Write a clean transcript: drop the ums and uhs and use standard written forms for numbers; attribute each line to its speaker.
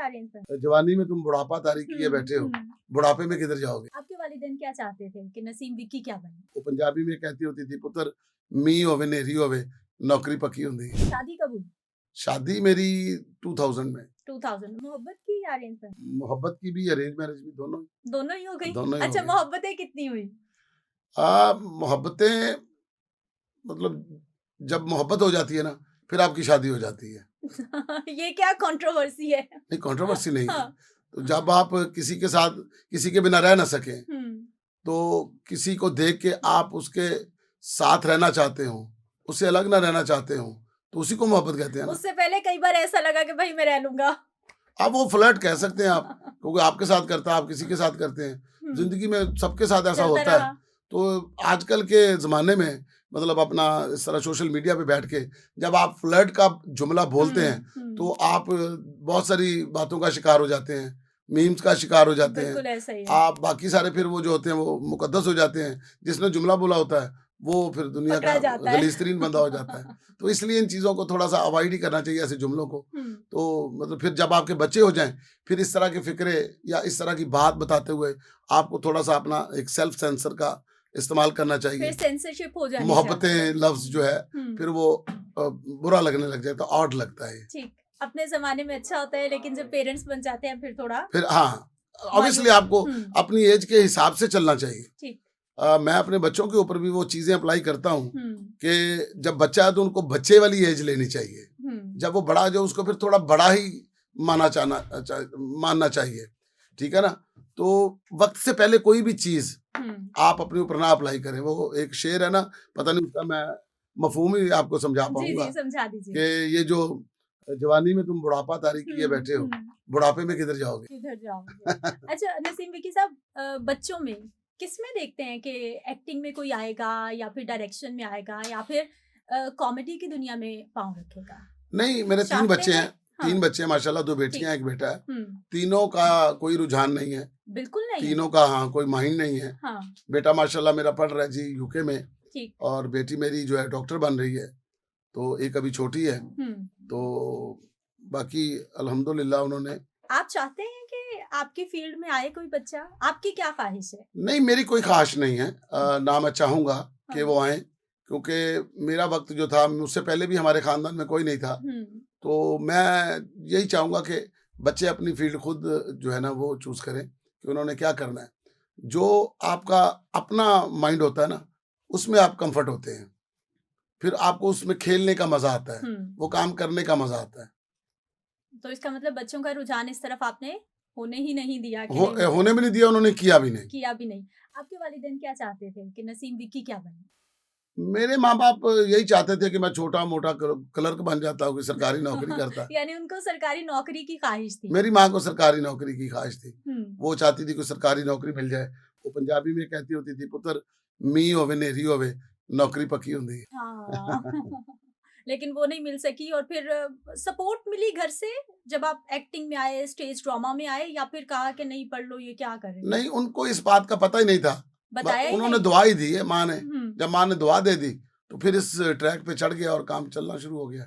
Speaker 1: Arrange marriage?
Speaker 2: जवानी में तुम बुढ़ापा तारीख किए बैठे हो, बुढ़ापे में किधर जाओगे?
Speaker 1: आपके वालिदैन क्या चाहते थे कि नसीम विक्की क्या बने?
Speaker 2: वो पंजाबी में कहती होती थी, पुत्र मी होवे नेरी होवे नौकरी पक्की होंदी है।
Speaker 1: शादी कब हुई?
Speaker 2: शादी मेरी 2000 में।
Speaker 1: 2000 मोहब्बत की या अरेंज मैरिज?
Speaker 2: मोहब्बत की भी अरेंज मैरिज भी दोनों
Speaker 1: दोनों ही हो गई?
Speaker 2: दोनों ही हो
Speaker 1: अच्छा,
Speaker 2: गई।
Speaker 1: मोहब्बतें कितनी हुई?
Speaker 2: मोहब्बतें मतलब जब मोहब्बत हो जाती है ना, फिर आपकी शादी हो जाती है।
Speaker 1: ये क्या कंट्रोवर्सी है?
Speaker 2: नहीं, कंट्रोवर्सी नहीं है।
Speaker 1: हाँ।
Speaker 2: तो जब आप किसी के साथ किसी के बिना रह ना सके,
Speaker 1: हम्म।
Speaker 2: तो किसी को देख के आप उसके साथ रहना चाहते हो, उससे अलग ना रहना चाहते हो, तो उसी को मोहब्बत कहते हैं ना।
Speaker 1: उससे पहले कई बार ऐसा लगा कि भाई मैं रह लूंगा।
Speaker 2: आप वो फ्लर्ट कह सकते हैं आप, क्योंकि आपके साथ करता है, आप किसी के साथ करते हैं। जिंदगी में सबके साथ ऐसा
Speaker 1: चलता
Speaker 2: होता है।
Speaker 1: रहा।
Speaker 2: तो आजकल के ज़माने में मतलब अपना इस तरह सोशल मीडिया पे बैठ के जब आप फ्लर्ट का जुमला बोलते हैं, तो आप बहुत सारी बातों का शिकार हो जाते हैं, मीम्स का शिकार हो जाते
Speaker 1: बिल्कुल
Speaker 2: हैं।
Speaker 1: ऐसा ही है।
Speaker 2: आप बाकी सारे फिर वो जो होते हैं वो मुकद्दस हो जाते हैं। जिसने जुमला बोला होता है वो फिर दुनिया
Speaker 1: पकड़ा
Speaker 2: का
Speaker 1: जाता है।
Speaker 2: गलीज़तरीन बंदा हो जाता है। तो इसलिए इन चीज़ों को थोड़ा सा अवॉइड ही करना चाहिए, ऐसे जुमलों को। तो मतलब फिर जब आपके बच्चे हो जाएं, फिर इस तरह के फिक्रे या इस तरह की बात बताते हुए आपको थोड़ा सा अपना एक सेल्फ सेंसर का इस्तेमाल करना
Speaker 1: फिर
Speaker 2: चाहिए।
Speaker 1: सेंसरशिप हो जानी
Speaker 2: मोहब्बतें लफ्ज जो है फिर वो बुरा लगने लग जाए, तो ऑड लगता है।
Speaker 1: ठीक। अपने जमाने में अच्छा होता है, लेकिन जब पेरेंट्स बन जाते हैं फिर थोड़ा
Speaker 2: फिर हाँ, ऑब्वियसली आपको अपनी एज के हिसाब से चलना चाहिए।
Speaker 1: ठीक।
Speaker 2: मैं अपने बच्चों के ऊपर भी वो चीजें अप्लाई करता हूँ कि जब बच्चा है तो उनको बच्चे वाली एज लेनी चाहिए। जब वो बड़ा जो उसको फिर थोड़ा बड़ा ही मानना चाहिए। ठीक है ना। तो वक्त से पहले कोई भी चीज आप अपने ऊपर ना अप्लाई करें। वो एक शेर है ना, पता नहीं उसका मैं मफहूम ही आपको समझा पाऊंगा।
Speaker 1: समझा दीजिए।
Speaker 2: कि ये जो जवानी में तुम बुढ़ापा तारीख किए बैठे हो, बुढ़ापे में किधर जाओगे?
Speaker 1: अच्छा नसीम विक्की साहब, बच्चों में किसमें देखते हैं कि एक्टिंग में कोई आएगा या फिर डायरेक्शन में आएगा या फिर कॉमेडी की दुनिया में पांव रखेगा?
Speaker 2: नहीं, मेरे 3 बच्चे हैं।
Speaker 1: हाँ।
Speaker 2: 3 बच्चे हैं माशाल्लाह, 2 बेटियां, 1 बेटा है। तीनों का कोई रुझान नहीं है।
Speaker 1: बिल्कुल नहीं।
Speaker 2: तीनों का हाँ कोई माहिर नहीं है।
Speaker 1: हाँ।
Speaker 2: बेटा माशाल्लाह मेरा पढ़ रहा है जी यूके में।
Speaker 1: ठीक।
Speaker 2: और बेटी मेरी जो है डॉक्टर बन रही है। तो एक अभी छोटी है। तो बाकी अल्हम्दुलिल्लाह उन्होंने।
Speaker 1: आप चाहते हैं कि आपकी फील्ड में आए कोई बच्चा? आपकी क्या ख्वाहिश है?
Speaker 2: नहीं, मेरी कोई ख्वाहिश नहीं है। ना मैं चाहूंगा कि वो आए, क्योंकि मेरा वक्त जो था, मुझसे पहले भी हमारे खानदान में कोई नहीं था। तो मैं यही चाहूंगा कि बच्चे अपनी फील्ड खुद जो है ना वो चूज करें कि उन्होंने क्या करना है। जो आपका अपना माइंड होता है ना, उसमें आप कंफर्ट होते हैं, फिर आपको उसमें खेलने का मजा आता है, वो काम करने का मजा आता है।
Speaker 1: तो इसका मतलब बच्चों का रुझान इस तरफ आपने होने ही नहीं दिया?
Speaker 2: होने भी नहीं दिया, उन्होंने किया भी नहीं।
Speaker 1: आपके वालिदैन क्या चाहते थे कि नसीम विक्की क्या बने?
Speaker 2: मेरे माँ बाप यही चाहते थे कि मैं छोटा मोटा क्लर्क बन जाता हूँ, सरकारी नौकरी करता।
Speaker 1: यानी उनको सरकारी नौकरी की ख्वाहिश थी।
Speaker 2: मेरी माँ को सरकारी नौकरी की ख्वाहिश थी। वो चाहती थी कि सरकारी नौकरी मिल जाए। वो पंजाबी में कहती होती थी, पुत्र मी होवे नेरी होवे नौकरी पक्की होंदी है।
Speaker 1: लेकिन वो नहीं मिल सकी। और फिर सपोर्ट मिली घर से जब आप एक्टिंग में आए, स्टेज ड्रामा में आए, या फिर कहा कि नहीं पढ़ लो, ये क्या करें?
Speaker 2: नहीं, उनको इस बात का पता ही नहीं था।
Speaker 1: बताया
Speaker 2: उन्होंने दुआ ही दी है माँ ने। जब माँ ने दुआ दे दी तो फिर इस ट्रैक पे चढ़ गया और काम चलना शुरू हो गया।